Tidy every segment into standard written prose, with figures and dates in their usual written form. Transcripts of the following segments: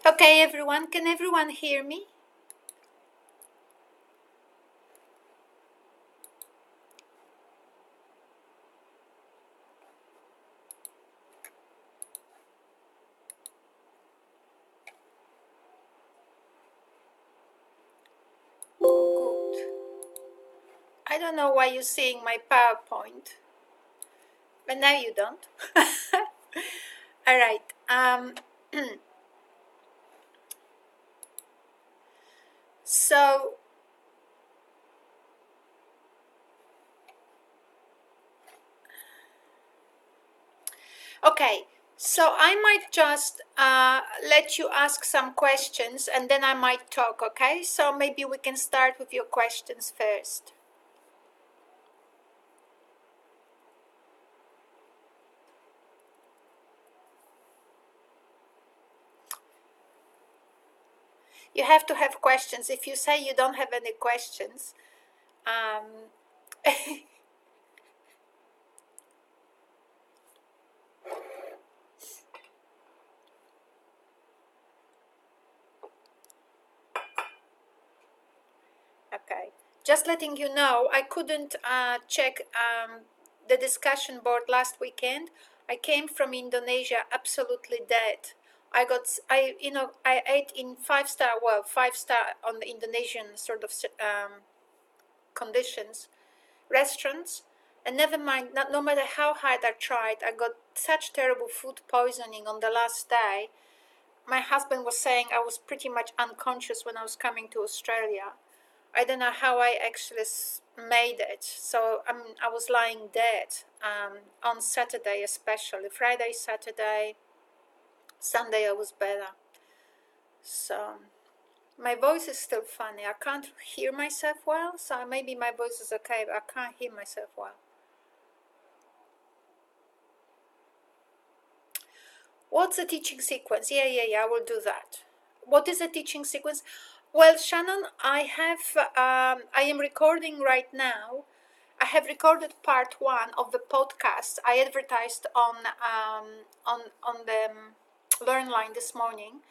Okay, everyone, can everyone hear me? Oh, good. I don't know why you're seeing my PowerPoint, but now you don't. All right. So, okay. So I might just let you ask some questions and then I might talk, okay? So maybe we can start with your questions first. You have to have questions. If you say you don't have any questions, um, okay. Just letting you know, I couldn't check the discussion board last weekend. I came from Indonesia absolutely dead. I ate in five-star on the Indonesian sort of conditions, restaurants, and never mind, no matter how hard I tried, I got such terrible food poisoning on the last day. My husband was saying I was pretty much unconscious when I was coming to Australia. I don't know how I actually made it. So I was lying dead on Saturday, especially Friday, Saturday, Sunday. I was better. So my voice is still funny. I can't hear myself well. So maybe my voice is okay, but I can't hear myself well. What's the teaching sequence? Yeah. I will do that. What is a teaching sequence? Well, Shannon, I am recording right now. I have recorded part one of the podcast I advertised on the Learn Line this morning.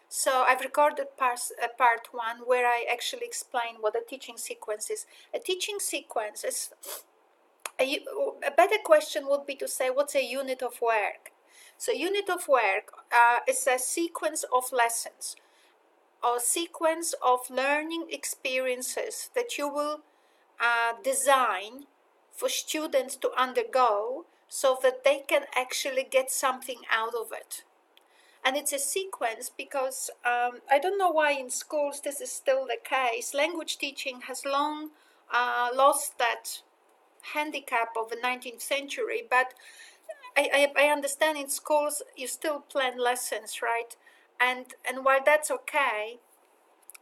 So I've recorded part one where I actually explain what a teaching sequence is. A teaching sequence is a better question would be to say what's a unit of work. So unit of work is a sequence of lessons or sequence of learning experiences that you will design for students to undergo so that they can actually get something out of it. And it's a sequence because I don't know why in schools this is still the case. Language teaching has long lost that handicap of the 19th century, but I understand in schools you still plan lessons, right? And while that's okay,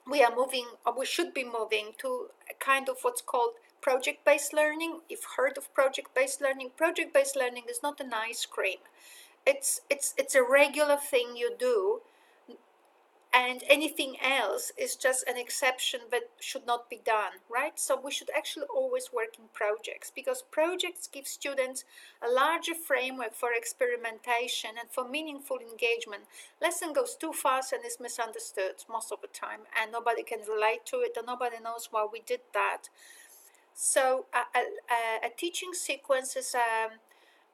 we are moving, or we should be moving to a kind of what's called project-based learning. You've heard of project-based learning. Project-based learning is not an ice cream. It's a regular thing you do, and anything else is just an exception that should not be done, right? So we should actually always work in projects because projects give students a larger framework for experimentation and for meaningful engagement. Lesson goes too fast and is misunderstood most of the time, and nobody can relate to it, and nobody knows why we did that. So a teaching sequence is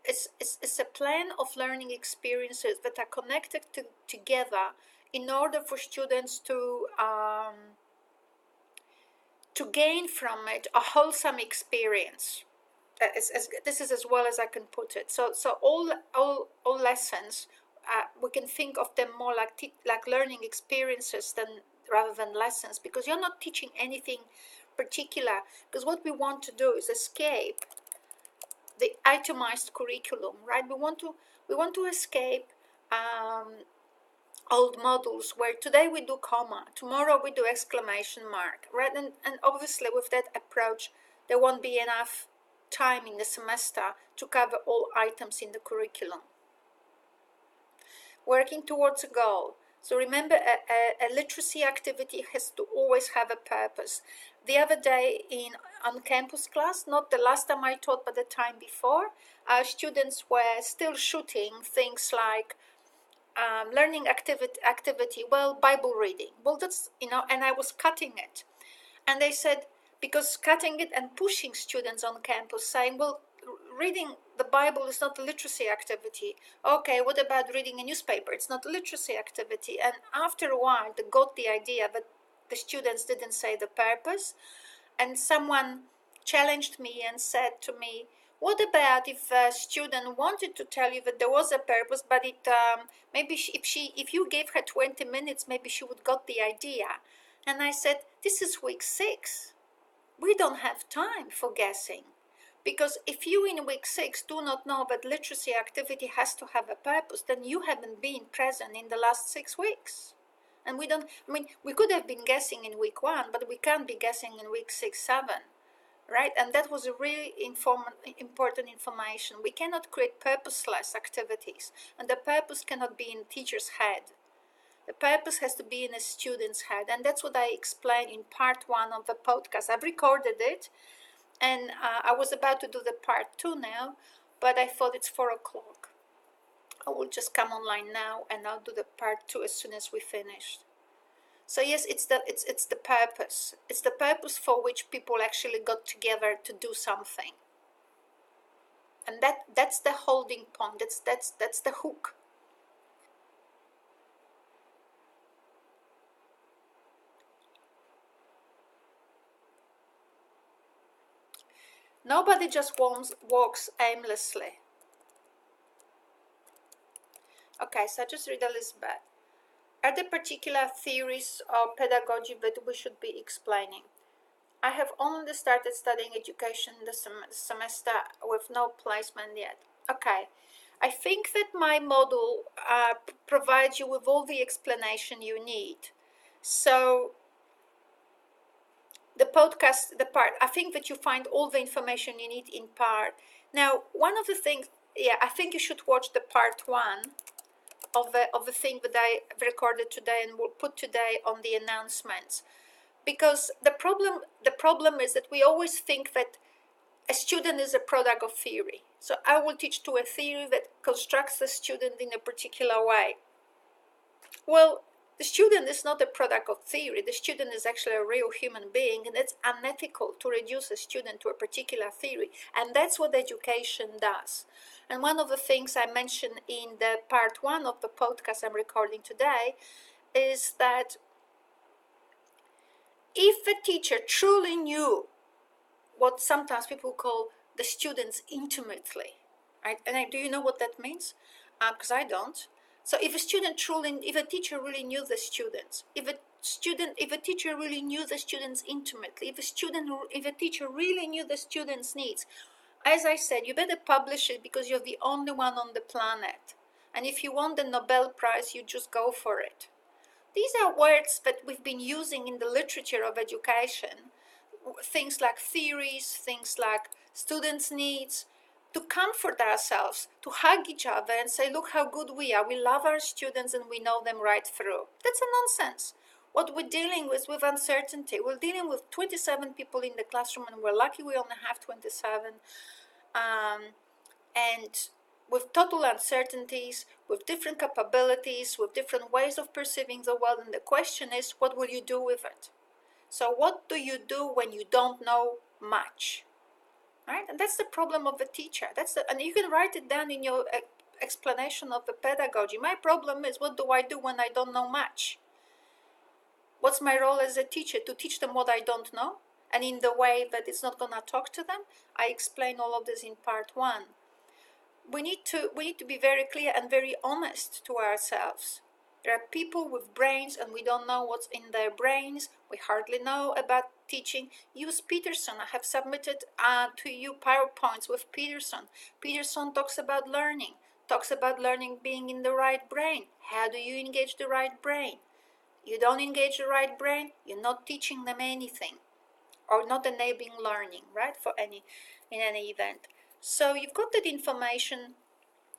it's a plan of learning experiences that are connected together in order for students to gain from it a wholesome experience. This is as well as I can put it. So all lessons, we can think of them more like learning experiences rather than lessons, because you're not teaching anything particular. Because what we want to do is escape the itemized curriculum, right? We want to escape old models where today we do comma, tomorrow we do exclamation mark, right? And obviously with that approach, there won't be enough time in the semester to cover all items in the curriculum. Working towards a goal. So remember, a literacy activity has to always have a purpose. The other day in on-campus class, not the last time I taught, but the time before, our students were still shooting things like learning activity. Well, Bible reading. Well, that's, and I was cutting it. And they said, because cutting it and pushing students on campus, saying, well, reading the Bible is not a literacy activity. Okay, what about reading a newspaper? It's not a literacy activity. And after a while, they got the idea that the students didn't say the purpose. And someone challenged me and said to me, what about if a student wanted to tell you that there was a purpose, but it maybe if you gave her 20 minutes, maybe she would got the idea. And I said, this is week 6. We don't have time for guessing. Because if you in week 6 do not know that literacy activity has to have a purpose, then you haven't been present in the last 6 weeks. And we could have been guessing in week 1, but we can't be guessing in week 6, 7, right? And that was a really important information. We cannot create purposeless activities, and the purpose cannot be in teacher's head. The purpose has to be in a student's head, and that's what I explained in part 1 of the podcast. I've recorded it, and I was about to do the part 2 now, but I thought it's 4 o'clock. I will just come online now, and I'll do the part 2 as soon as we finished. So yes, it's the purpose. It's the purpose for which people actually got together to do something, and that's the holding point. That's the hook. Nobody just walks aimlessly. Okay, so I just read Elizabeth. Are there particular theories or pedagogy that we should be explaining? I have only started studying education this semester with no placement yet. Okay, I think that my model provides you with all the explanation you need. So the podcast, I think that you find all the information you need in part. Now, one of the things, I think you should watch the part 1 of the thing that I recorded today and will put today on the announcements. Because the problem is that we always think that a student is a product of theory. So I will teach to a theory that constructs the student in a particular way. Well, the student is not a product of theory. The student is actually a real human being, and it's unethical to reduce a student to a particular theory. And that's what education does. And one of the things I mentioned in the part 1 of the podcast I'm recording today is that if a teacher truly knew what sometimes people call the students intimately, right? And do you know what that means? Because I don't. So if a teacher really knew the students, if a teacher really knew the students intimately, if a teacher really knew the students' needs, as I said, you better publish it because you're the only one on the planet. And if you want the Nobel Prize, you just go for it. These are words that we've been using in the literature of education, things like theories, things like students' needs, to comfort ourselves, to hug each other and say, look how good we are. We love our students and we know them right through. That's a nonsense. What we're dealing with uncertainty. We're dealing with 27 people in the classroom, and we're lucky we only have 27. And with total uncertainties, with different capabilities, with different ways of perceiving the world. And the question is, what will you do with it? So what do you do when you don't know much? Right? And that's the problem of the teacher. And you can write it down in your explanation of the pedagogy. My problem is, what do I do when I don't know much? What's my role as a teacher? To teach them what I don't know, and in the way that it's not going to talk to them. I explain all of this in part 1. We need to be very clear and very honest to ourselves. There are people with brains, and we don't know what's in their brains. We hardly know about teaching. Use Peterson. I have submitted to you PowerPoints with Peterson. Peterson talks about learning being in the right brain. How do you engage the right brain? You don't engage the right brain, you're not teaching them anything, or not enabling learning, right, in any event. So you've got that information,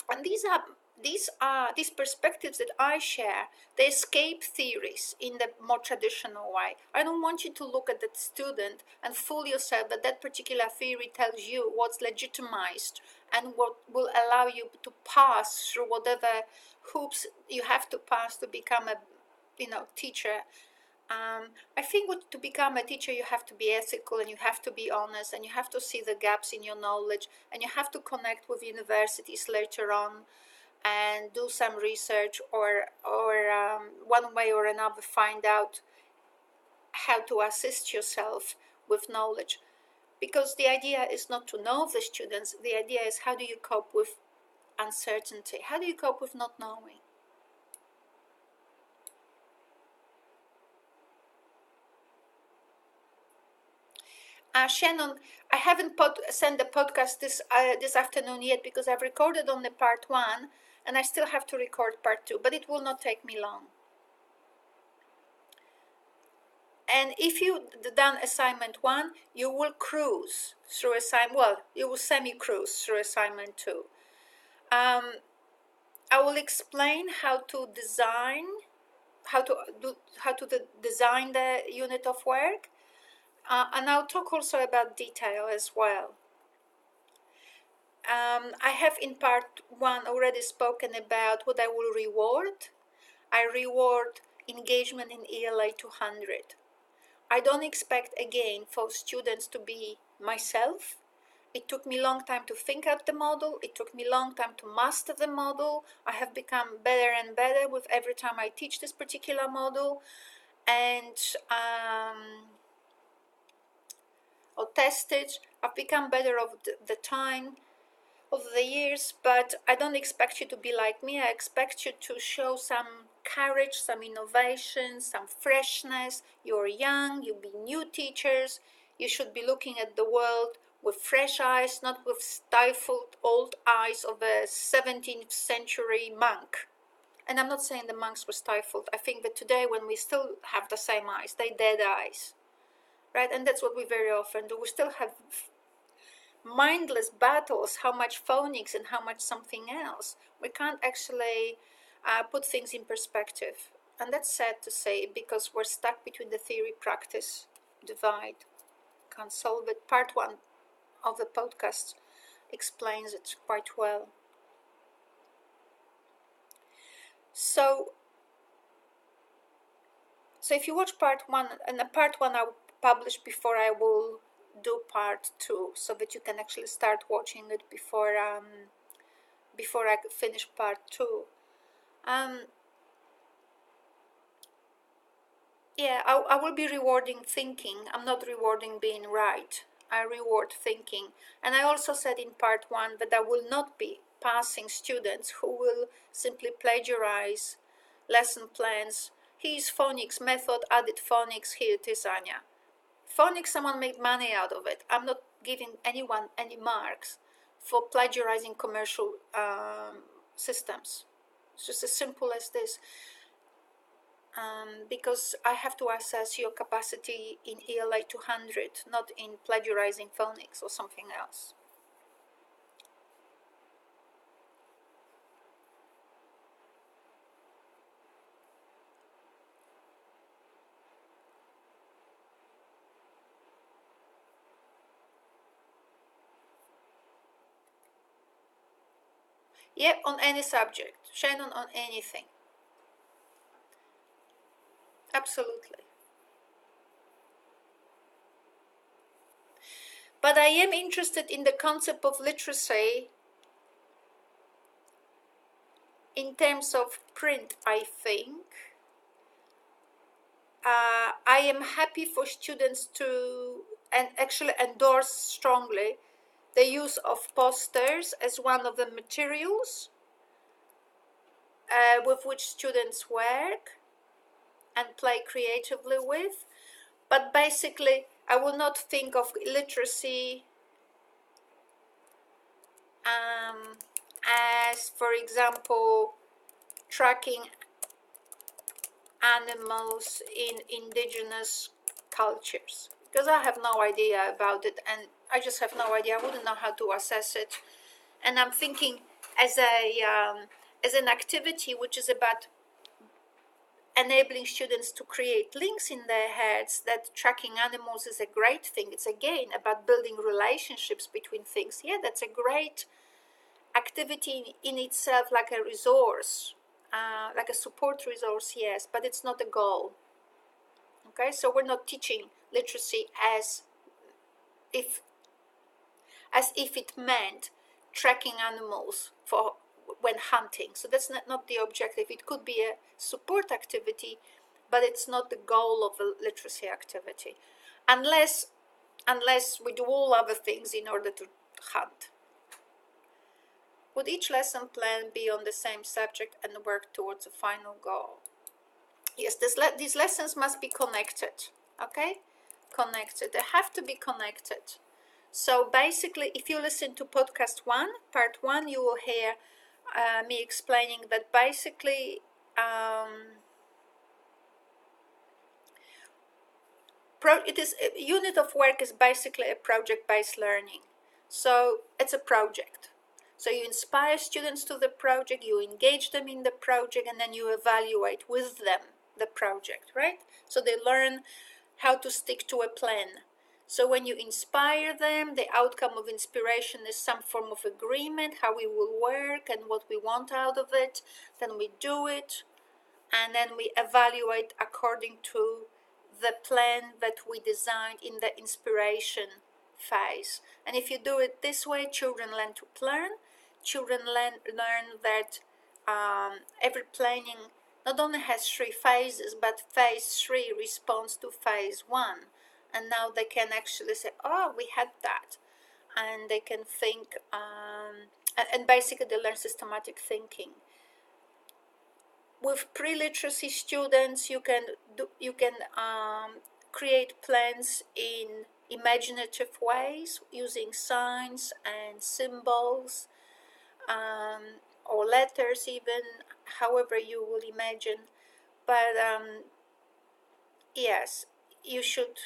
and these are these perspectives that I share. They escape theories in the more traditional way. I don't want you to look at that student and fool yourself that that particular theory tells you what's legitimized and what will allow you to pass through whatever hoops you have to pass to become a teacher. I think to become a teacher, you have to be ethical and you have to be honest and you have to see the gaps in your knowledge and you have to connect with universities later on and do some research or one way or another find out how to assist yourself with knowledge. Because the idea is not to know the students, the idea is how do you cope with uncertainty? How do you cope with not knowing? Shannon, I haven't sent the podcast this afternoon yet because I've recorded only part one and I still have to record part two, but it will not take me long. And if you've done assignment one, you will cruise through you will semi-cruise through assignment two. I will explain how to design design the unit of work, and I'll talk also about detail as well. I have in part one already spoken about what I will reward. I reward engagement in ELA 200. I don't expect again for students to be myself. It took me a long time to think out the model. It took me a long time to master the model. I have become better and better with every time I teach this particular model. And or test it. I've become better over the time, over the years, but I don't expect you to be like me. I expect you to show some courage, some innovation, some freshness. You're young, you'll be new teachers. You should be looking at the world with fresh eyes, not with stifled old eyes of a 17th century monk. And I'm not saying the monks were stifled. I think that today, when we still have the same eyes, they dead eyes, right? And that's what we very often do. We still have mindless battles, how much phonics and how much something else. We can't actually put things in perspective. And that's sad to say because we're stuck between the theory practice divide. Can't solve it. Part one of the podcast explains it quite well. So if you watch part one, and the part one I'll publish before I will do part two, so that you can actually start watching it before I finish part two. Yeah, I will be rewarding thinking. I'm not rewarding being right. I reward thinking. And I also said in part one that I will not be passing students who will simply plagiarize lesson plans. Here's phonics method, added phonics, here it is, Ania. Phonics, someone made money out of it. I'm not giving anyone any marks for plagiarizing commercial systems. It's just as simple as this. Because I have to assess your capacity in ELA 200, not in plagiarizing phonics or something else. Yeah, on any subject. Shannon, on anything. Absolutely. But I am interested in the concept of literacy in terms of print, I think. I am happy for students to and actually endorse strongly the use of posters as one of the materials with which students work and play creatively with. But basically, I will not think of literacy as, for example, tracking animals in indigenous cultures, because I have no idea about it, and I just have no idea. I wouldn't know how to assess it. And I'm thinking as a as an activity which is about enabling students to create links in their heads, that tracking animals is a great thing. It's again about building relationships between things. Yeah, that's a great activity in itself, like a resource, like a support resource, yes, but it's not a goal. Okay, so we're not teaching literacy as if it meant tracking animals for when hunting. So that's not the objective. It could be a support activity, but it's not the goal of a literacy activity, unless we do all other things in order to hunt. Would each lesson plan be on the same subject and work towards a final goal? Yes, these lessons must be connected, okay? Connected. They have to be connected. So basically, if you listen to podcast 1, part 1, you will hear me explaining that basically it is a unit of work is basically a project-based learning. So it's a project. So you inspire students to the project, you engage them in the project, and then you evaluate with them the project, right? So they learn how to stick to a plan. So when you inspire them, the outcome of inspiration is some form of agreement, how we will work and what we want out of it. Then we do it, and then we evaluate according to the plan that we designed in the inspiration phase. And if you do it this way, children learn to plan. Children learn that every planning not only has 3 phases, but phase 3 responds to phase 1. And now they can actually say, oh, we had that. And they can think, and basically they learn systematic thinking. With pre-literacy students, you can create plans in imaginative ways using signs and symbols, or letters, even however you will imagine. But yes, you should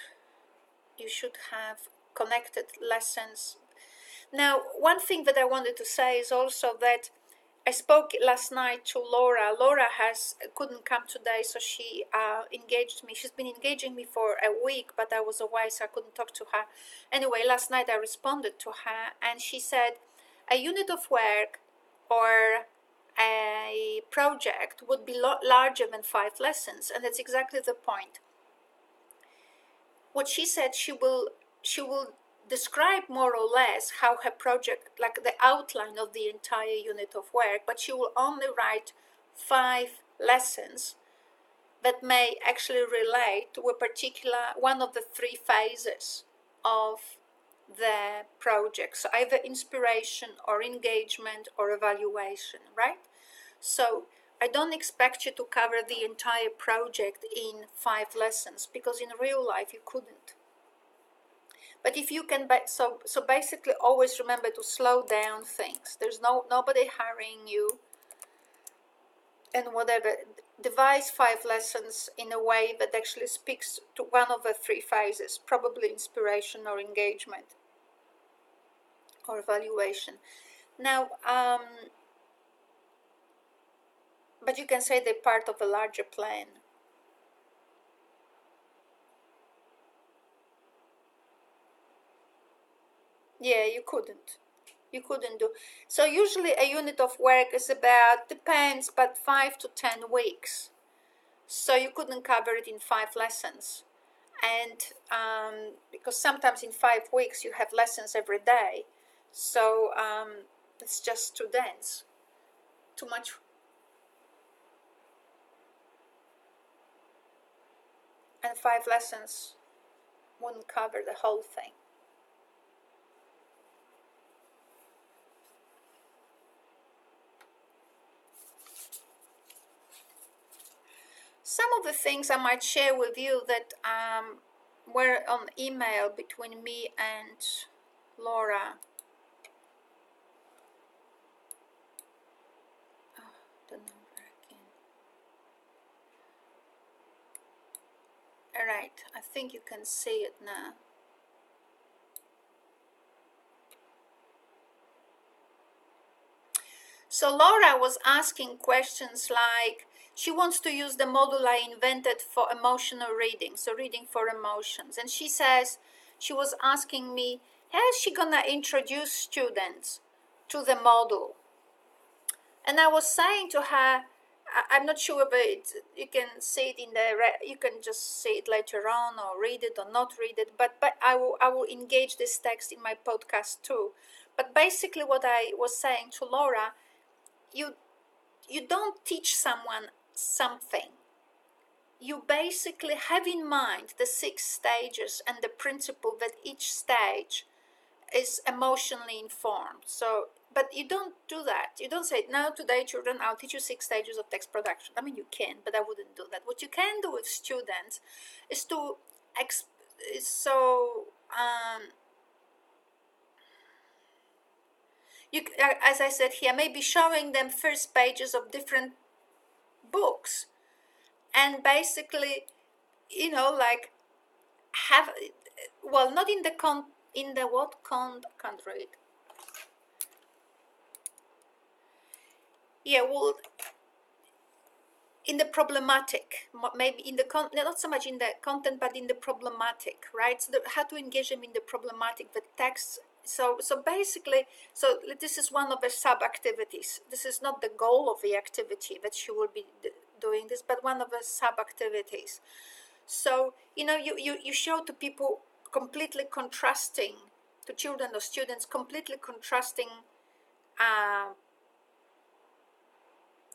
have connected lessons. Now, one thing that I wanted to say is also that I spoke last night to Laura. Laura couldn't come today, so she engaged me. She's been engaging me for a week, but I was away, so I couldn't talk to her. Anyway, last night I responded to her, and she said a unit of work or a project would be larger than 5 lessons, and that's exactly the point. What she said, she will describe more or less how her project, like the outline of the entire unit of work, but she will only write 5 lessons that may actually relate to a particular one of the 3 phases of the project. So either inspiration or engagement or evaluation, right? So I don't expect you to cover the entire project in 5 lessons, because in real life you couldn't. But if you can, so basically always remember to slow down things. There's nobody hurrying you, and whatever, devise 5 lessons in a way that actually speaks to one of the 3 phases, probably inspiration or engagement or evaluation. Now, but you can say they're part of a larger plan. Yeah, you couldn't do. So usually a unit of work is about, depends, but 5 to 10 weeks. So you couldn't cover it in 5 lessons. And because sometimes in 5 weeks you have lessons every day. So it's just too dense, too much. And 5 lessons wouldn't cover the whole thing. Some of the things I might share with you that were on email between me and Laura. All right, I think you can see it now. So Laura was asking questions like, she wants to use the model I invented for emotional reading, so reading for emotions. And she says, she was asking me, how is she gonna introduce students to the model? And I was saying to her, I'm not sure, but you can see it in you can just see it later on, or read it or not read it. But I will engage this text in my podcast too. But basically, what I was saying to Laura, you don't teach someone something. You basically have in mind the 6 stages and the principle that each stage is emotionally informed. So, but you don't do that. You don't say, now today, children, I'll teach you 6 stages of text production. I mean, you can, but I wouldn't do that. What you can do with students is to, you, as I said here, maybe showing them first pages of different books, and basically, like have, well, not in the in the what can't read. Yeah, well, in the problematic, maybe in the not so much in the content, but in the problematic, right? So how to engage them in the problematic, the text. So basically, so this is one of the sub activities. This is not the goal of the activity that she will be doing this, but one of the sub activities. So you show to people completely contrasting, to children or students, completely contrasting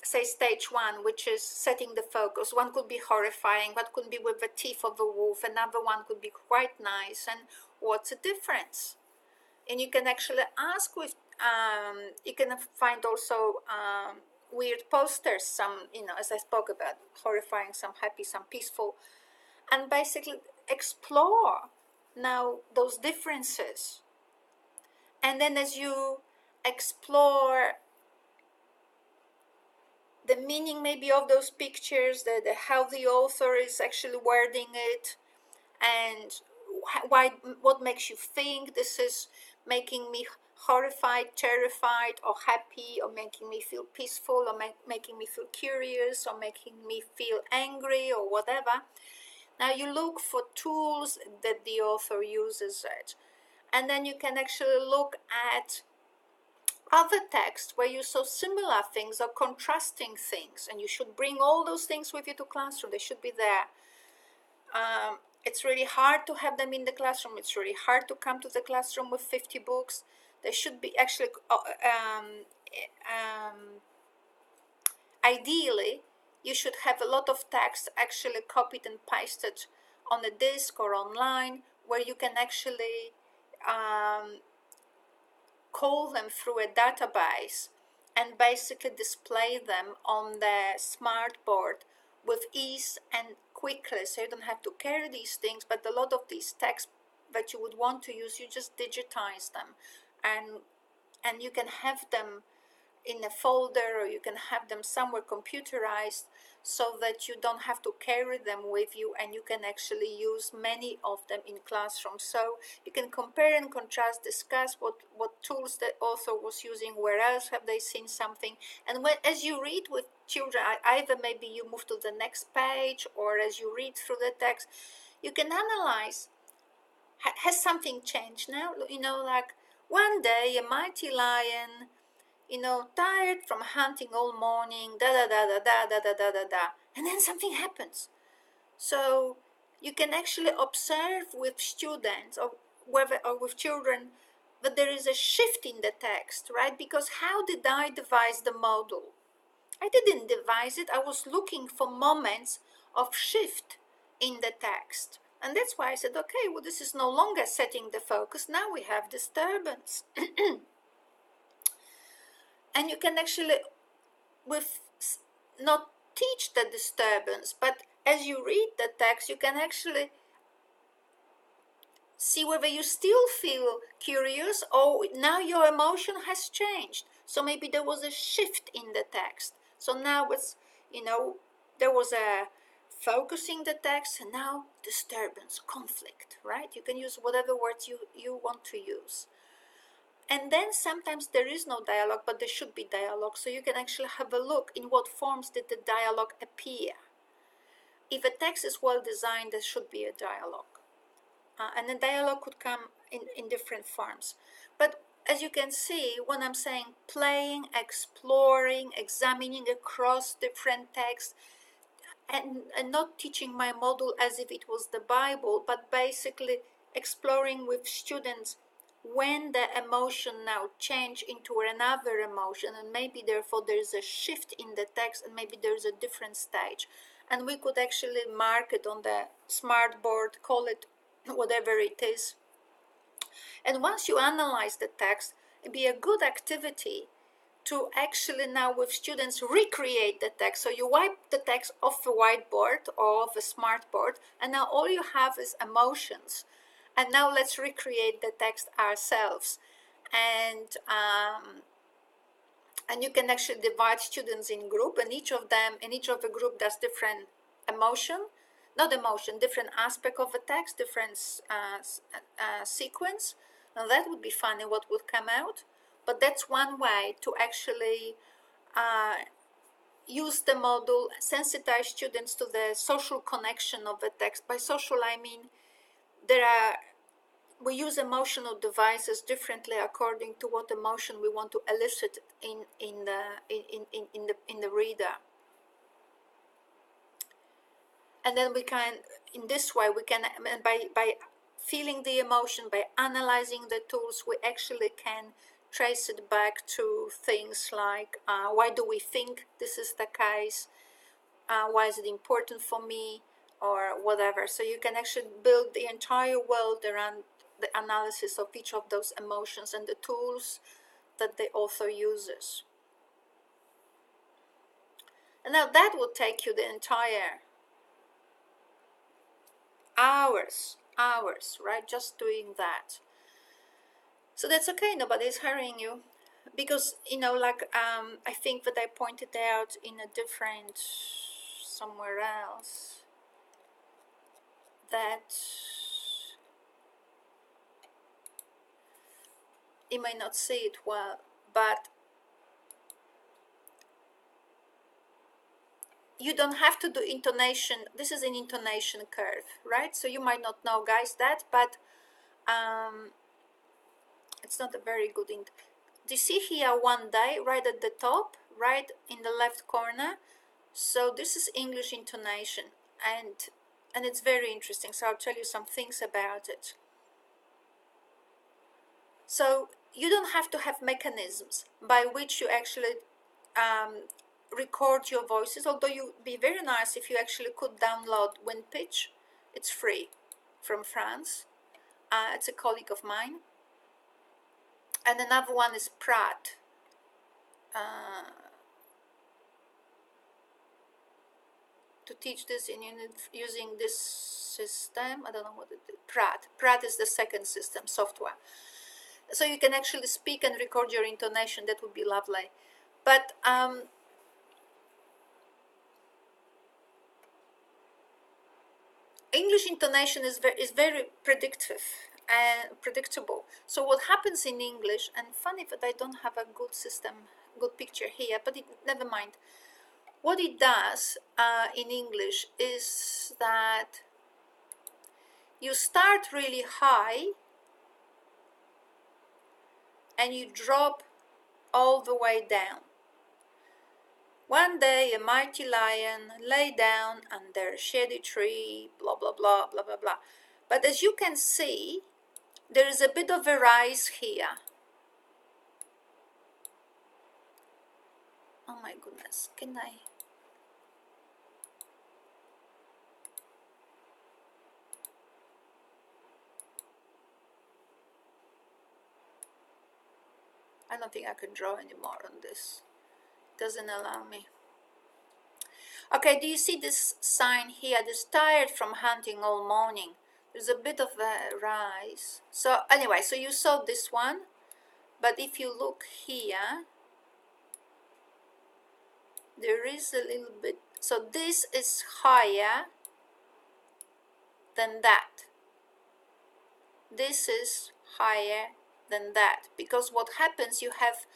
say stage 1, which is setting the focus. One could be horrifying, one could be with the teeth of a wolf, another one could be quite nice, and what's the difference? And you can actually ask with you can find also weird posters, some, as I spoke about, horrifying, some happy, some peaceful, and basically explore now those differences. And then as you explore the meaning maybe of those pictures, the how the author is actually wording it, and why, what makes you think this is making me horrified, terrified, or happy, or making me feel peaceful, or making me feel curious, or making me feel angry, or whatever. Now you look for tools that the author uses it, and then you can actually look at other texts where you saw similar things or contrasting things, and you should bring all those things with you to classroom. They should be there. It's really hard to have them in the classroom. It's really hard to come to the classroom with 50 books. They should be actually, ideally, you should have a lot of text actually copied and pasted on a disk or online, where you can actually call them through a database and basically display them on the smart board with ease and quickly, so you don't have to carry these things. But a lot of these texts that you would want to use, you just digitize them, and you can have them in a folder, or you can have them somewhere computerized, so that you don't have to carry them with you, and you can actually use many of them in classrooms. So you can compare and contrast, discuss what tools the author was using, where else have they seen something. And as you read with children, either maybe you move to the next page, or as you read through the text, you can analyze, has something changed now? Like, one day a mighty lion, tired from hunting all morning, da da da da da da da da da da, and then something happens. So you can actually observe with students, or with children, that there is a shift in the text, right? Because how did I devise the model? I didn't devise it. I was looking for moments of shift in the text. And that's why I said, okay, well, this is no longer setting the focus. Now we have disturbance. And you can actually, not teach the disturbance, but as you read the text, you can actually see whether you still feel curious, or now your emotion has changed. So maybe there was a shift in the text. So now it's, there was a focusing the text, and now disturbance, conflict, right? You can use whatever words you want to use. And then sometimes there is no dialogue, but there should be dialogue. So you can actually have a look in what forms did the dialogue appear. If a text is well designed, there should be a dialogue. And the dialogue could come in different forms. But as you can see, when I'm saying playing, exploring, examining across different texts, and not teaching my model as if it was the Bible, but basically exploring with students when the emotion now change into another emotion, and maybe therefore there's a shift in the text, and maybe there's a different stage, and we could actually mark it on the smart board, call it whatever it is. And once you analyze the text, it'd be a good activity to actually now with students recreate the text. So you wipe the text off the whiteboard or off a smart board, and now all you have is emotions. And now let's recreate the text ourselves. And you can actually divide students in group, and each of the group does different different aspect of the text, different sequence. Now that would be funny what would come out. But that's one way to actually use the model, sensitize students to the social connection of the text. By social, I mean we use emotional devices differently according to what emotion we want to elicit in the reader. And then we can, in this way, we can, by feeling the emotion, by analyzing the tools, we actually can trace it back to things like why do we think this is the case, why is it important for me, or whatever. So you can actually build the entire world around the analysis of each of those emotions and the tools that the author uses. And now that will take you the entire hours, right? Just doing that. So that's okay, nobody's hurrying you. Because, I think that I pointed out in a different, somewhere else, that you may not see it well, but you don't have to do intonation. This is an intonation curve, right? So you might not know, guys, that, but it's not a very good. Do you see here one day right at the top, right in the left corner? So this is English intonation, and it's very interesting. So I'll tell you some things about it. So you don't have to have mechanisms by which you actually record your voices, although it would be very nice if you actually could download WinPitch. It's free from France. It's a colleague of mine. And another one is Pratt. To teach this using this system, I don't know what it is. Pratt is the second system software. So you can actually speak and record your intonation. That would be lovely. But English intonation is very predictive and predictable. So what happens in English, and funny that I don't have a good picture here, but never mind. What it does in English is that you start really high and you drop all the way down. One day a mighty lion lay down under a shady tree, blah, blah, blah, blah, blah, blah. But as you can see, there is a bit of a rise here. Oh my goodness, can I? I don't think I can draw anymore on this. It doesn't allow me. Okay, do you see this sign here? This tired from hunting all morning. There's a bit of a rise. So anyway, so you saw this one, but if you look here, there is a little bit. So this is higher than that. This is higher than that, because what happens, you have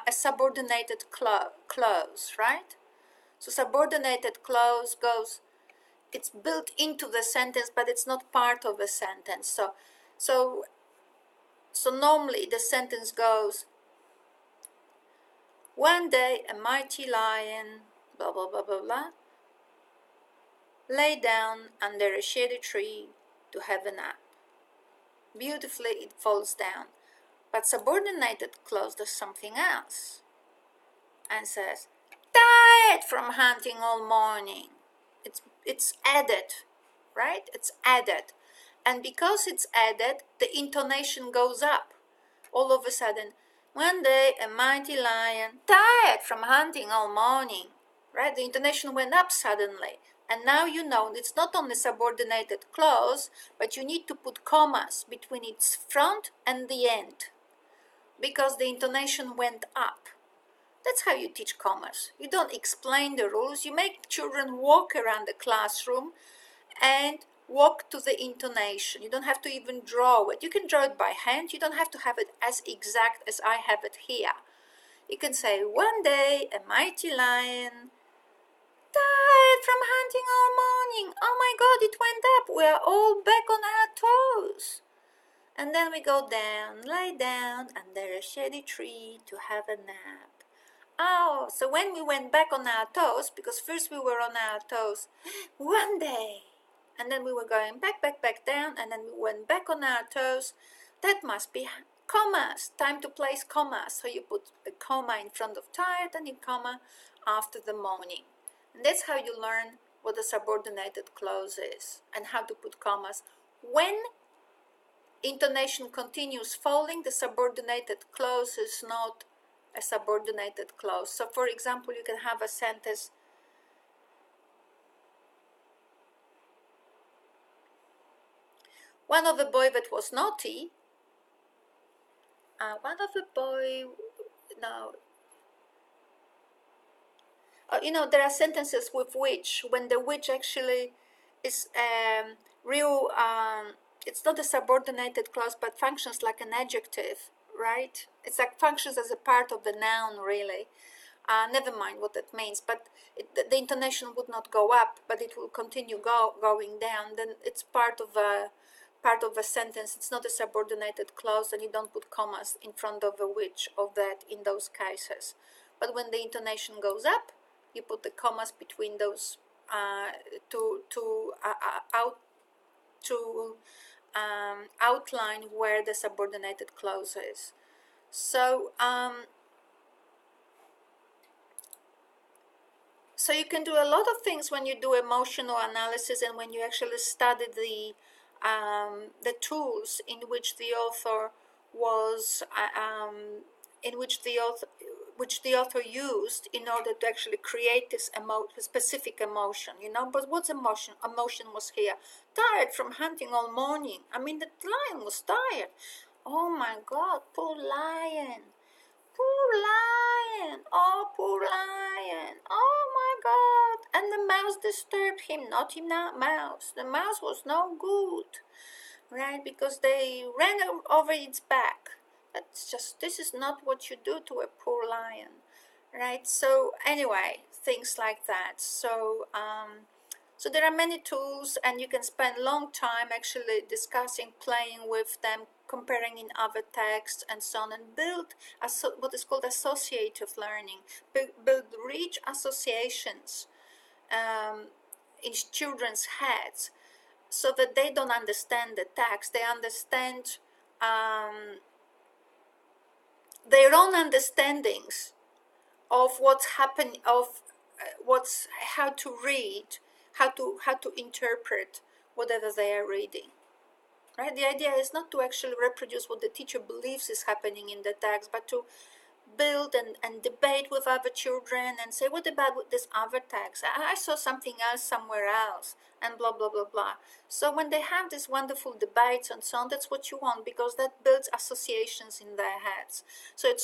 a subordinated clause, right? So subordinated clause goes, it's built into the sentence, but it's not part of a sentence. So normally the sentence goes, one day a mighty lion, blah blah blah blah blah, lay down under a shady tree to have a nap. Beautifully it falls down. But subordinated clause does something else and says, tired from hunting all morning. It's added, right? It's added. And because it's added, the intonation goes up. All of a sudden, one day a mighty lion, tired from hunting all morning, right? The intonation went up suddenly. And now you know it's not only subordinated clause, but you need to put commas between its front and the end, because the intonation went up. That's how you teach commas. You don't explain the rules. You make children walk around the classroom and walk to the intonation. You don't have to even draw it. You can draw it by hand. You don't have to have it as exact as I have it here. You can say, one day a mighty lion, tired from hunting all morning. Oh my God, it went up. We are all back on our toes. And then we go down, lie down under a shady tree to have a nap. Oh, so when we went back on our toes, because first we were on our toes, one day, and then we were going back down, and then we went back on our toes, that must be commas, time to place commas. So you put a comma in front of tired and a comma after the morning. And that's how you learn what a subordinated clause is and how to put commas. When intonation continues falling, the subordinated clause is not a subordinated clause. So for example, you can have a sentence, one of the boy that was naughty, there are sentences with which, when the which actually is real, it's not a subordinated clause, but functions like an adjective, right? It's like functions as a part of the noun, really. Never mind what that means, but the intonation would not go up, but it will continue going down. Then it's part of a sentence. It's not a subordinated clause, and you don't put commas in front of a which of that in those cases. But when the intonation goes up, you put the commas between those to outline where the subordinated clause is. So so you can do a lot of things when you do emotional analysis and when you actually study the tools in which the author was which the author used in order to actually create this specific emotion, But what's emotion? Emotion was here. Tired from hunting all morning. I mean, the lion was tired. Oh my God, poor lion. Poor lion. Oh, poor lion. Oh my God. And the mouse disturbed him. Naughty mouse. The mouse was no good, right? Because they ran over its back. This is not what you do to a poor lion, right? So anyway, things like that. So so there are many tools, and you can spend long time actually discussing, playing with them, comparing in other texts and so on, and build what is called associative learning. Build rich associations in children's heads, so that they don't understand the text. They understand their own understandings of what's happening, of how to read, how to interpret whatever they are reading, right? The idea is not to actually reproduce what the teacher believes is happening in the text, but to build and debate with other children and say, what about this other text? I saw something else somewhere else, and blah blah blah blah. So when they have these wonderful debates and so on, that's what you want, because that builds associations in their heads. So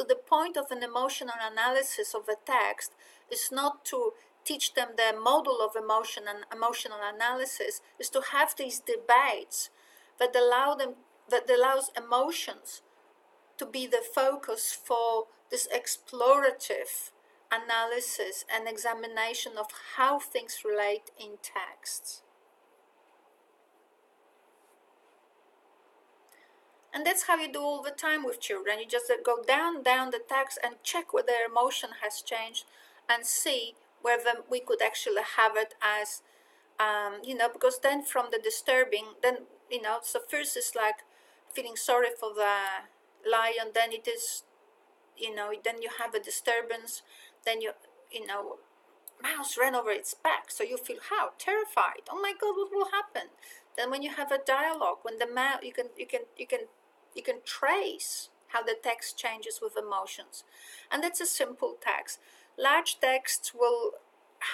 the point of an emotional analysis of a text is not to teach them the model of emotion and emotional analysis, is to have these debates that allows emotions to be the focus for this explorative analysis and examination of how things relate in texts. And that's how you do all the time with children. You just go down the text and check whether their emotion has changed and see whether we could actually have it as, because then from the disturbing, then, so first it's like feeling sorry for the lion, then it is, then you have a disturbance, then mouse ran over its back, so you feel how terrified. Oh my God, what will happen? Then when you have a dialogue, when the mouse, you can trace how the text changes with emotions, and that's a simple text. Large texts will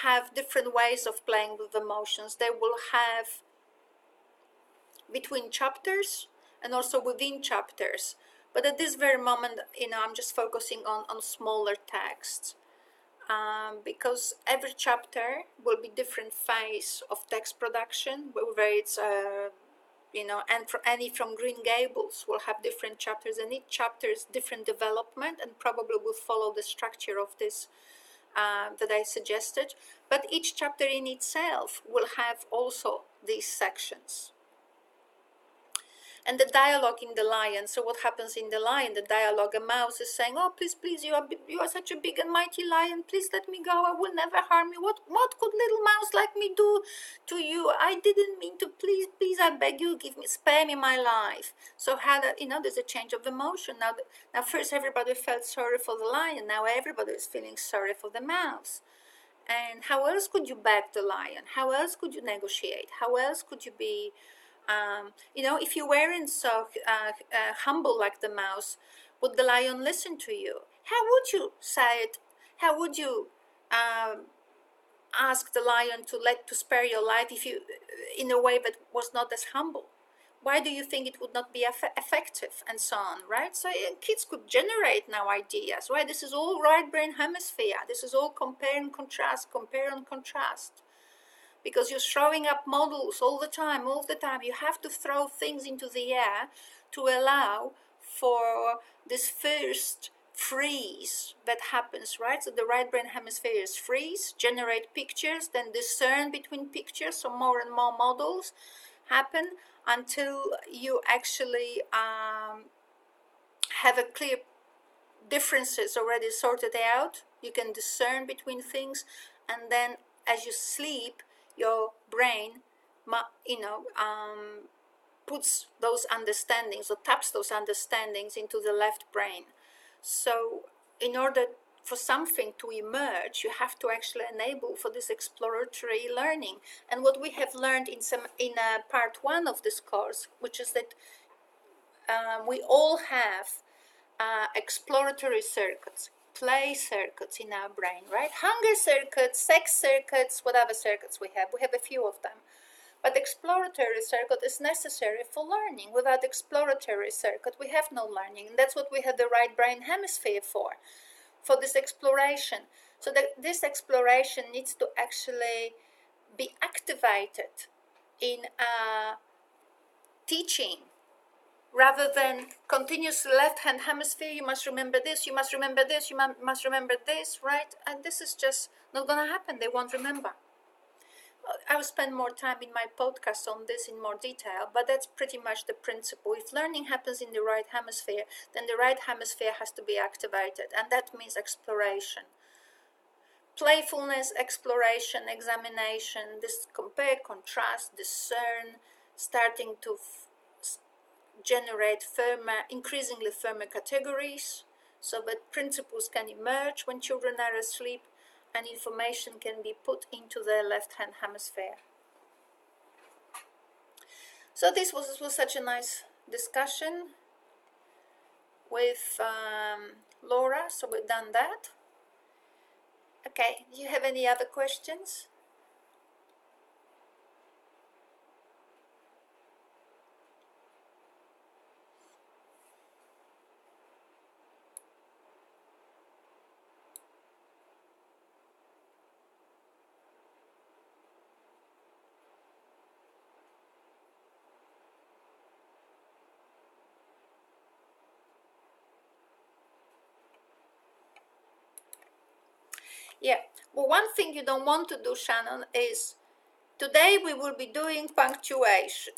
have different ways of playing with emotions. They will have between chapters and also within chapters. But at this very moment, I'm just focusing on smaller texts. Because every chapter will be different phase of text production, whether it's and from Green Gables will have different chapters, and each chapter is different development and probably will follow the structure of this that I suggested. But each chapter in itself will have also these sections. And the dialogue in the lion. So what happens in the lion? The dialogue, a mouse is saying, "Oh, please, you are such a big and mighty lion. Please let me go. I will never harm you. What could little mouse like me do to you? I didn't mean to. Please, I beg you, spare me my life." So how that, there's a change of emotion. Now first everybody felt sorry for the lion. Now everybody is feeling sorry for the mouse. And how else could you beg the lion? How else could you negotiate? How else could you be if you weren't so humble like the mouse, would the lion listen to you? How would you say it? How would you ask the lion to spare your life if you, in a way that was not as humble? Why do you think it would not be effective, and so on, right? So kids could generate now ideas, right? This is all right brain hemisphere. This is all compare and contrast, because you're throwing up models all the time. You have to throw things into the air to allow for this first freeze that happens, right? So the right brain hemisphere is freeze, generate pictures, then discern between pictures, so more and more models happen until you actually have a clear differences already sorted out. You can discern between things, and then as you sleep, your brain puts those understandings or taps those understandings into the left brain. So in order for something to emerge, you have to actually enable for this exploratory learning. And what we have learned in part 1 of this course, which is that we all have exploratory circuits, play circuits in our brain, right? Hunger circuits, sex circuits, whatever circuits we have a few of them. But exploratory circuit is necessary for learning. Without exploratory circuit, we have no learning. And that's what we have the right brain hemisphere for this exploration. So that this exploration needs to actually be activated in teaching, rather than continuous left-hand hemisphere. You must remember this, you must remember this, you must remember this, right? And this is just not going to happen. They won't remember. I will spend more time in my podcast on this in more detail, but that's pretty much the principle. If learning happens in the right hemisphere, then the right hemisphere has to be activated, and that means exploration. Playfulness, exploration, examination, this compare, contrast, discern, starting to generate increasingly firmer categories, so that principles can emerge when children are asleep and information can be put into their left-hand hemisphere. So this was such a nice discussion with Laura, so we've done that. Okay, do you have any other questions? Yeah. Well, one thing you don't want to do, Shannon, is today we will be doing punctuation.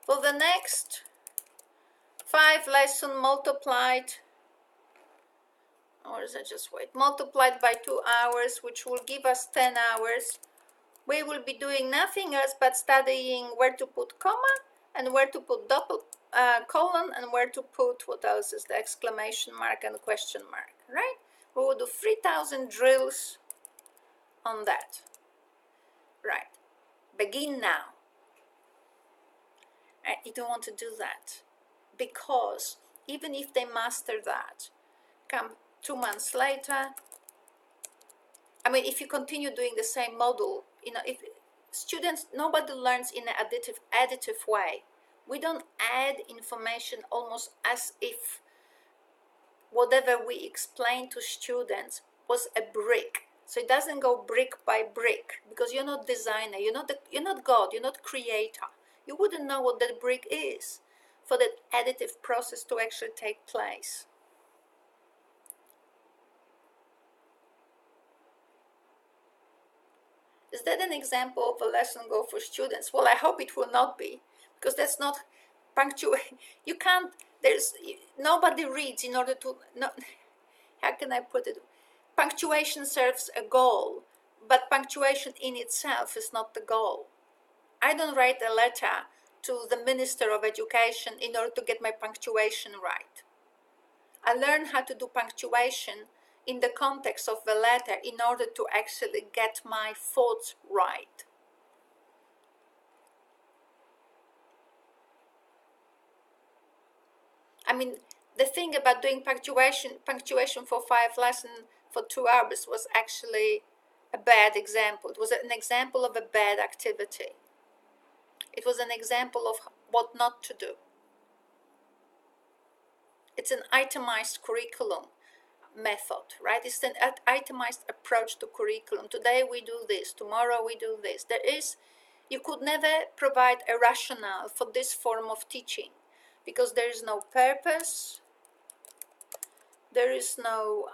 For the next 5 lessons multiplied, or is it just wait, multiplied by 2 hours, which will give us 10 hours. We will be doing nothing else but studying where to put comma and where to put double colon and where to put, what else is the exclamation mark and question mark, right? We will do 3,000 drills on that. Right. Begin now. Right? You don't want to do that because even if they master that, come 2 months later, I mean, if you continue doing the same model, if students, nobody learns in an additive way. We don't add information almost as if whatever we explain to students was a brick. So it doesn't go brick by brick because you're not designer, you're not God, you're not creator. You wouldn't know what that brick is for that additive process to actually take place. Is that an example of a lesson goal for students? Well, I hope it will not be, because that's not punctuation. You can't, nobody reads in order to, no, how can I put it? Punctuation serves a goal, but punctuation in itself is not the goal. I don't write a letter to the Minister of Education in order to get my punctuation right. I learn how to do punctuation in the context of the letter in order to actually get my thoughts right. I mean, the thing about doing punctuation for 5 lessons for 2 hours was actually a bad example. It was an example of a bad activity. It was an example of what not to do. It's an itemized curriculum method, right? It's an itemized approach to curriculum. Today we do this, tomorrow we do this. You could never provide a rationale for this form of teaching because there is no purpose, there is no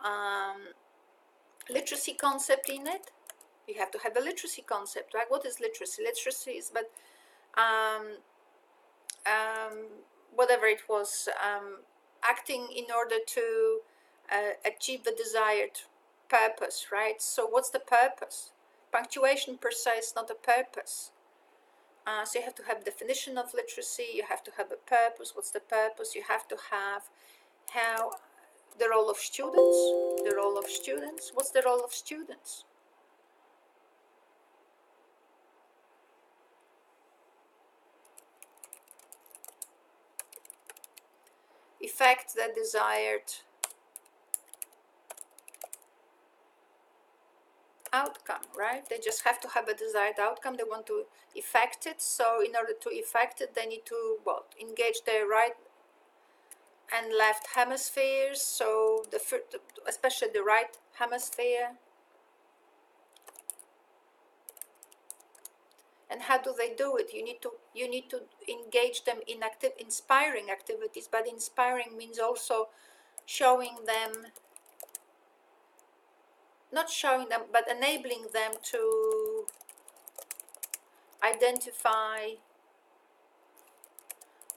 literacy concept in it. You have to have a literacy concept, right? What is literacy? Literacy is but whatever it was, acting in order to achieve the desired purpose, right? So what's the purpose? Punctuation per se is not a purpose. So you have to have definition of literacy, you have to have a purpose. What's the purpose? You have to have how the role of students. What's the role of students? Effect the desired outcome, right? They just have to have a desired outcome. They want to effect it. So in order to effect it, they need to engage their right and left hemispheres. So especially the right hemisphere. And how do they do it? You need to engage them in inspiring activities. But inspiring means also showing them, not showing them, but enabling them to identify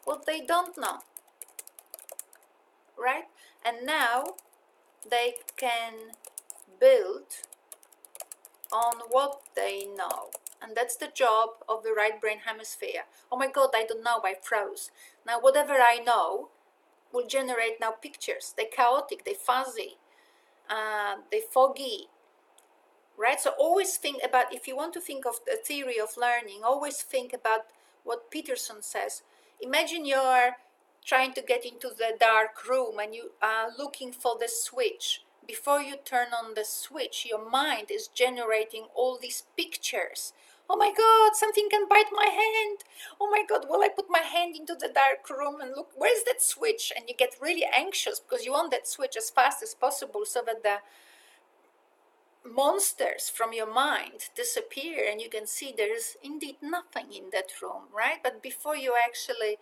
what they don't know, right? And now they can build on what they know. And that's the job of the right brain hemisphere. Oh my God, I don't know, I froze. Now whatever I know will generate now pictures. They're chaotic, they're fuzzy, they're foggy, right? So always think about, if you want to think of the theory of learning, always think about what Peterson says. Imagine you're trying to get into the dark room and you are looking for the switch. Before you turn on the switch, your mind is generating all these pictures. Oh my God, something can bite my hand. Oh my God, will I put my hand into the dark room and look, where's that switch? And you get really anxious because you want that switch as fast as possible so that the monsters from your mind disappear and you can see there is indeed nothing in that room, right? But before you actually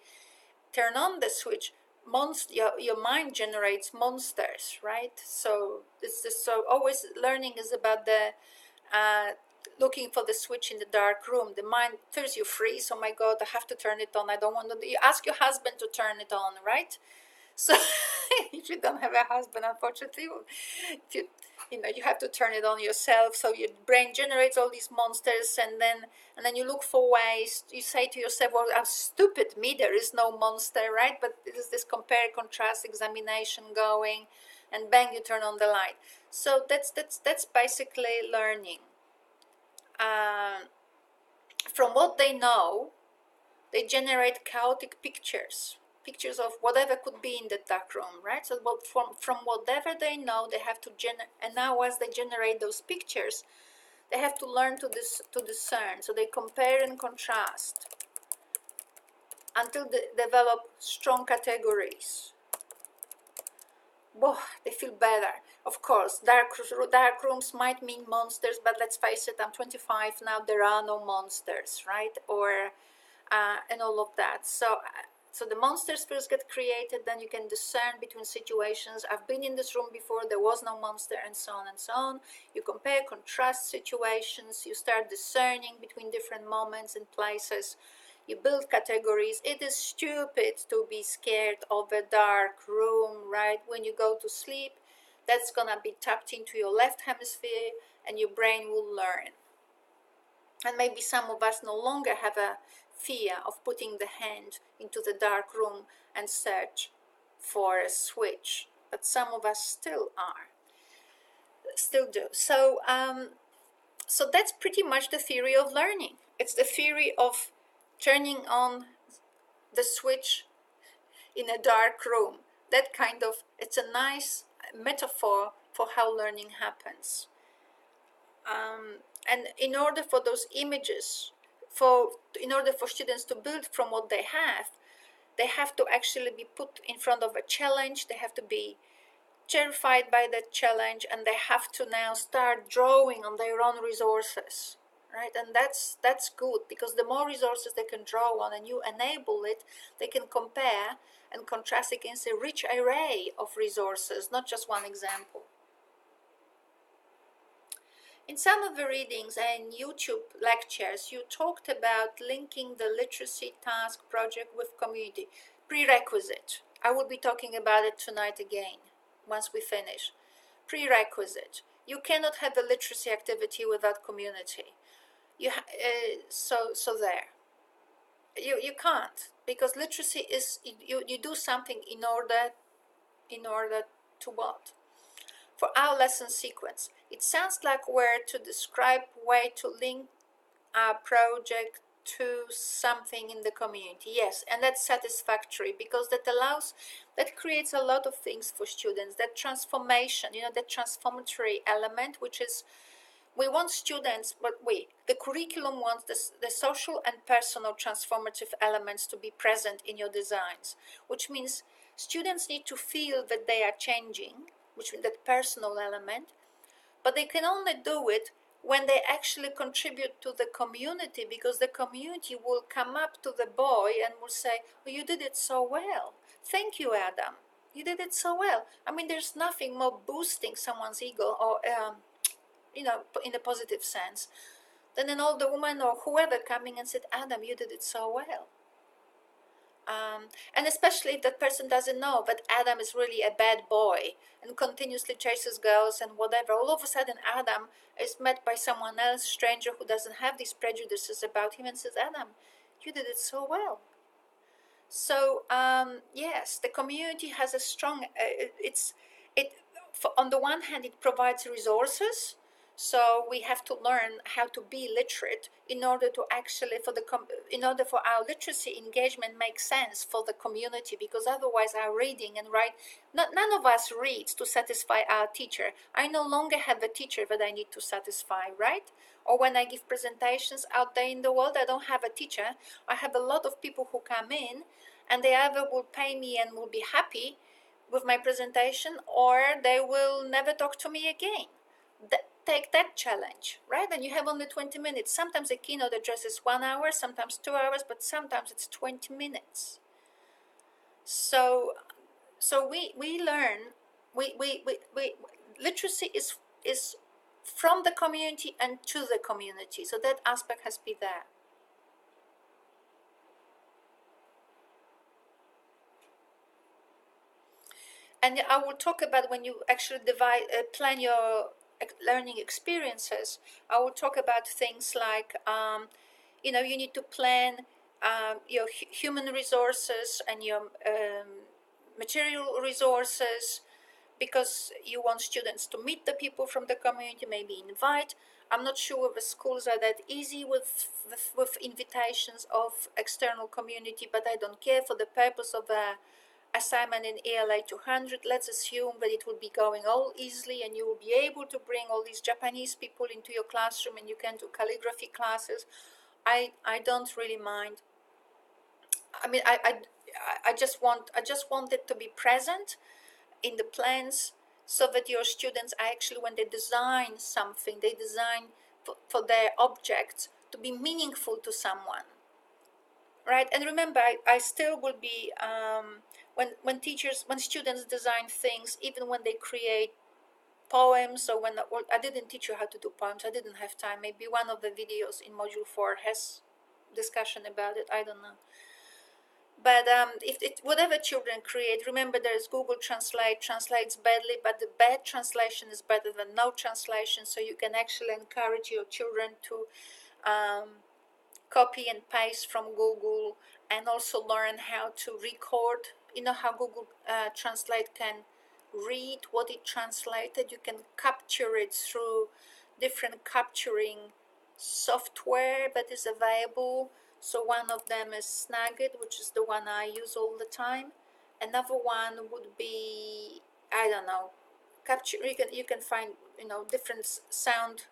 turn on the switch, your mind generates monsters, right? So so always learning is about the looking for the switch in the dark room. The mind feels you freeze. Oh my God, I have to turn it on. I don't want to. You ask your husband to turn it on, right? So if you don't have a husband, unfortunately, if you have to turn it on yourself. So your brain generates all these monsters, and then you look for ways. You say to yourself, "Well, I'm stupid. Me, there is no monster, right?" But there's this compare, contrast, examination going, and bang, you turn on the light. So that's basically learning. From what they know, they generate chaotic pictures of whatever could be in the dark room, right? So from whatever they know, they have to and now as they generate those pictures, they have to learn to discern. So they compare and contrast until they develop strong categories. Whoa, they feel better. Of course, dark rooms might mean monsters, but let's face it, I'm 25 now, there are no monsters, right? Or and all of that. So the monsters first get created, then you can discern between situations. I've been in this room before, there was no monster, and so on and so on. You compare, contrast situations, you start discerning between different moments and places. You build categories. It is stupid to be scared of a dark room, right? When you go to sleep, that's gonna be tapped into your left hemisphere and your brain will learn. And maybe some of us no longer have a fear of putting the hand into the dark room and search for a switch, but some of us still do. So that's pretty much the theory of learning. It's the theory of turning on the switch in a dark room. That kind of, it's a nice metaphor for how learning happens. And in order for those images, in order for students to build from what they have to actually be put in front of a challenge. They have to be terrified by that challenge, and they have to now start drawing on their own resources, right? And that's good, because the more resources they can draw on and you enable it, they can compare and contrast against a rich array of resources, not just one example. In some of the readings and YouTube lectures, you talked about linking the literacy task project with community. Prerequisite. I will be talking about it tonight again, once we finish. Prerequisite. You cannot have a literacy activity without community. So there. You can't, because literacy is, you do something in order to what? For our lesson sequence, it sounds like we're to describe way to link our project to something in the community. Yes, and that's satisfactory, because that creates a lot of things for students. That transformation, that transformatory element, which is, we want students, the curriculum wants the social and personal transformative elements to be present in your designs, which means students need to feel that they are changing, which means that personal element, but they can only do it when they actually contribute to the community, because the community will come up to the boy and will say, "Oh, you did it so well. Thank you, Adam. You did it so well." I mean, there's nothing more boosting someone's ego, or in a positive sense, than an older woman or whoever coming and said, "Adam, you did it so well." And especially if that person doesn't know that Adam is really a bad boy and continuously chases girls and whatever, all of a sudden Adam is met by someone else, stranger, who doesn't have these prejudices about him, and says, "Adam, you did it so well." So yes, the community has a strong, on the one hand, it provides resources. So we have to learn how to be literate in order to actually, in order for our literacy engagement make sense for the community, because otherwise our reading and write, none of us reads to satisfy our teacher. I no longer have a teacher that I need to satisfy, right? Or when I give presentations out there in the world, I don't have a teacher. I have a lot of people who come in, and they either will pay me and will be happy with my presentation, or they will never talk to me again. Take that challenge, right? And you have only 20 minutes. Sometimes a keynote address is 1 hour, sometimes 2 hours, but sometimes it's 20 minutes. So So we learn, we literacy is from the community and to the community. So that aspect has to be there. And I will talk about when you actually plan your learning experiences. I will talk about things like, you need to plan your human resources and your material resources, because you want students to meet the people from the community, maybe invite. I'm not sure if the schools are that easy with invitations of external community, but I don't care. For the purpose of a assignment in ELA 200, let's assume that it will be going all easily and you will be able to bring all these Japanese people into your classroom and you can do calligraphy classes. I don't really mind. I mean, I just want it to be present in the plans, so that your students actually, when they design something, they design for their objects to be meaningful to someone, right? And remember, I still will be when students design things, even when they create poems, or I didn't teach you how to do poems, I didn't have time. Maybe one of the videos in module 4 has discussion about it, I don't know. But if whatever children create, remember there's Google Translate, translates badly, but the bad translation is better than no translation. So you can actually encourage your children to copy and paste from Google, and also learn how to record. You know how Google Translate can read what it translated. You can capture it through different capturing software that is available. So one of them is Snagit, which is the one I use all the time. Another one would be, I don't know, capture. You can find different sound.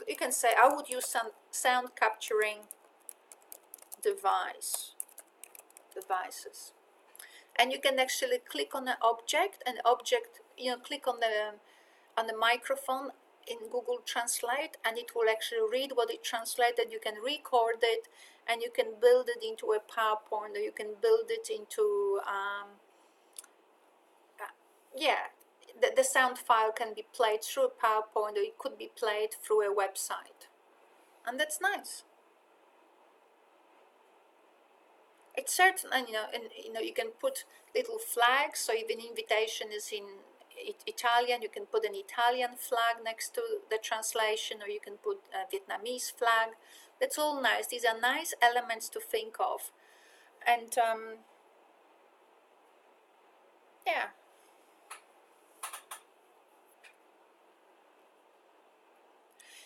You can say I would use some sound capturing devices, and you can actually click on an object, click on the microphone in Google Translate, and it will actually read what it translated. You can record it, and you can build it into a PowerPoint, or you can build it into the sound file can be played through a PowerPoint, or it could be played through a website, and that's nice. It's certain, and you can put little flags. So if an invitation is in Italian, you can put an Italian flag next to the translation, or you can put a Vietnamese flag. That's all nice. These are nice elements to think of, and yeah.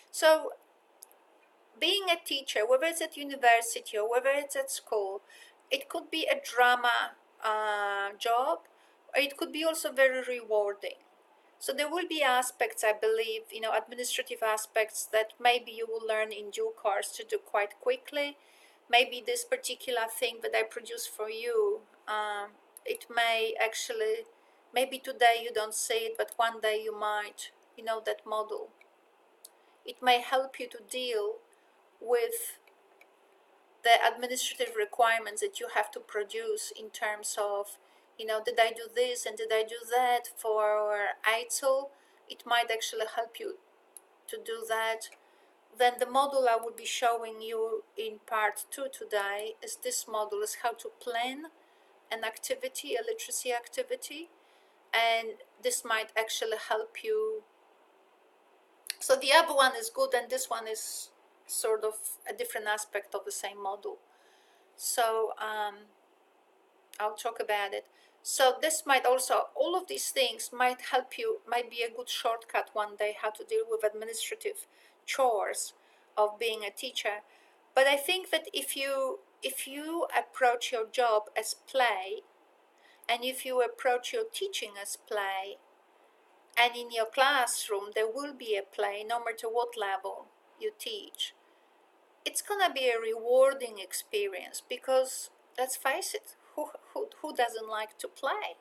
So being a teacher, whether it's at university or whether it's at school, it could be a drama job, or it could be also very rewarding. So there will be aspects, I believe, administrative aspects that maybe you will learn in due course to do quite quickly. Maybe this particular thing that I produce for you, it may actually, maybe today you don't see it, but one day you might, that model. It may help you to deal with the administrative requirements that you have to produce in terms of, did I do this and did I do that for ITIL? It might actually help you to do that. Then the model I will be showing you in part 2 today is this model, is how to plan an activity, a literacy activity, and this might actually help you. So the other one is good, and this one is sort of a different aspect of the same model. So I'll talk about it. So this might also, all of these things might help you, might be a good shortcut one day how to deal with administrative chores of being a teacher. But I think that if you approach your job as play, and if you approach your teaching as play, and in your classroom there will be a play no matter what level you teach, it's gonna be a rewarding experience, because let's face it, who doesn't like to play,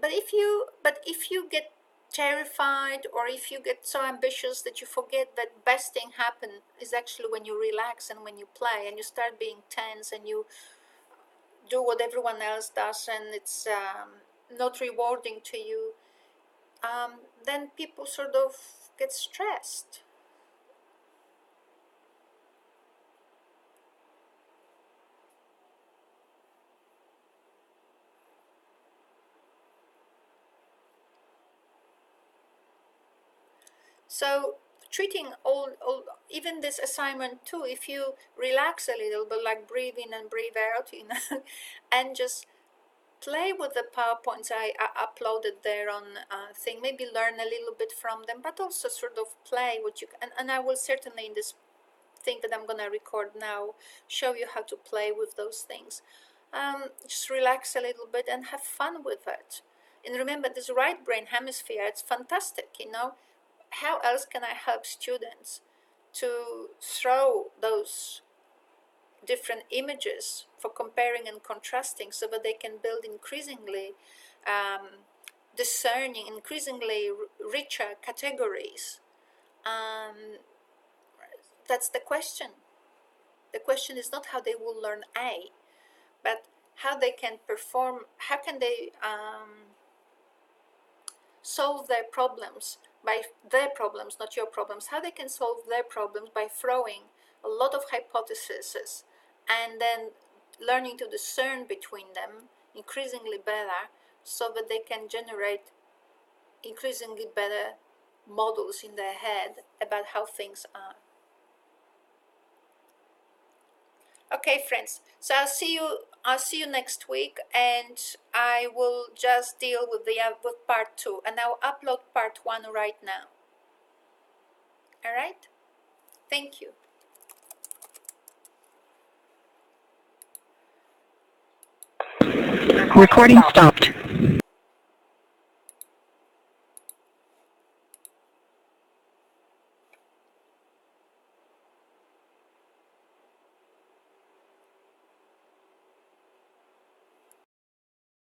but if you get terrified, or if you get so ambitious that you forget that best thing happen is actually when you relax and when you play and you start being tense and you do what everyone else does and it's not rewarding to you, then people sort of get stressed. So treating all even this assignment too, if you relax a little bit, like breathe in and breathe out, and just play with the PowerPoints I uploaded there on thing, maybe learn a little bit from them, but also sort of play what you can. And I will certainly in this thing that I'm going to record now show you how to play with those things. Just relax a little bit and have fun with it. And remember, this right brain hemisphere, it's fantastic, how else can I help students to throw those different images for comparing and contrasting so that they can build increasingly discerning, increasingly richer categories? That's the question. The question is not how they will learn A, but how they can perform, how can they solve their problems, not your problems, how they can solve their problems by throwing a lot of hypotheses and then learning to discern between them increasingly better so that they can generate increasingly better models in their head about how things are. Okay, friends, so I'll see you next week, and I will just deal with with part 2, and I'll upload part 1 right now. All right, thank you. Recording stopped.